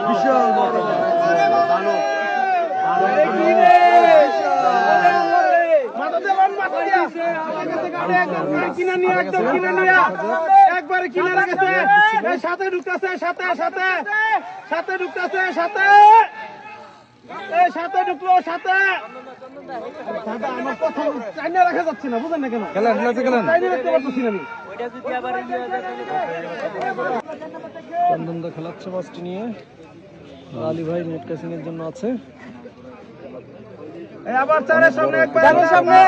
বিশাল বড় একবারে কিনে রাখেছে সাথে ঢুকতেছে সাথে ঢুকতেছে সাথে ঢুকলো সাথে আমার কথা চাইনা রাখা যাচ্ছে না বুঝেন না কেন চাইনা রাখতে পারতেছি না আমি চন্দনদা খেলাচ্ছে মাছটি নিয়ে আলী ভাই নেট ক্যাচিং এর জন্য আছে আবার চারের সামনে একবার সামনে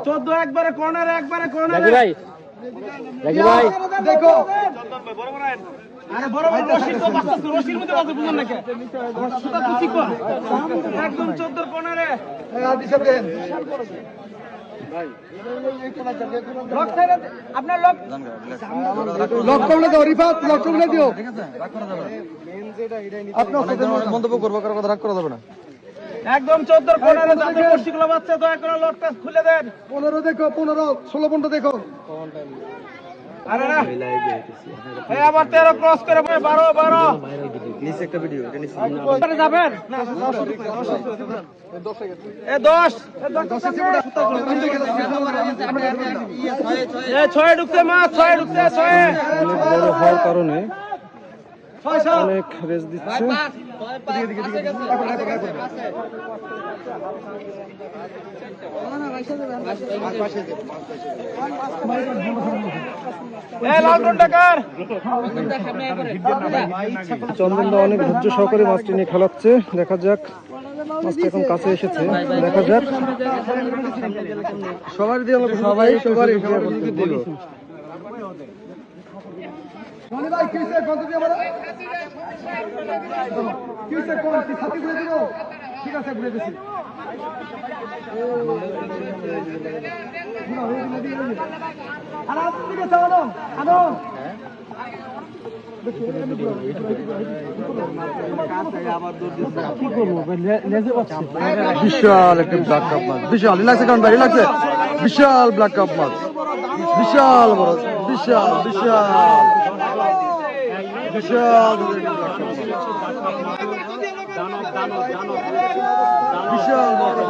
14 একবারে কর্নারে দেখো আরে বড় বড় রশি তো বাঁচতেছে রশির মধ্যে বাঁচতে বুঝুন না কে রশিটা তো ঠিক কর একদম 14 কোণারে এই আদি সব দেন ভাই লক সাইড আপনার লক করলে দাও রিফাত লক করলে দিও ঠিক আছে রাগ করা যাবে না মেন যেটা এটাই নিতে আপনার সাথে মন্তব্য করব করার কথা রাগ করা যাবে না একদম 14 কোণারে যাতে রশিগুলো বাঁচছে দয়া করে লকটা খুলে দেন 15 দেখো 15 16 পর্যন্ত দেখো আরে না এই আবার 13 ক্রস করে 12 নিচে একটা ভিডিও এটা নিচে যাবেন না এ 10 এ 6 ঢুকছে মাছ 6 ঢুকছে 6 অনেক বড় হওয়ার কারণে অনেক রেস দিচ্ছে চন্দনদা অনেক ধৈর্য সহকারে মাছটি নিয়ে খেলাচ্ছে দেখা যাক মাছটা এখন কাছে এসেছে দেখা যাক সবার দিয়ে সবাই ঠিক আছে ঘুরে দিছি বিশাল একটা ব্ল্যাক কাপ মাছ বিশাল রিল্যাক্সে কারণ ভাই রিল্যাক্সে বিশাল ব্ল্যাক কাপ মাছ বিশাল বড় বিশাল বিশাল বড়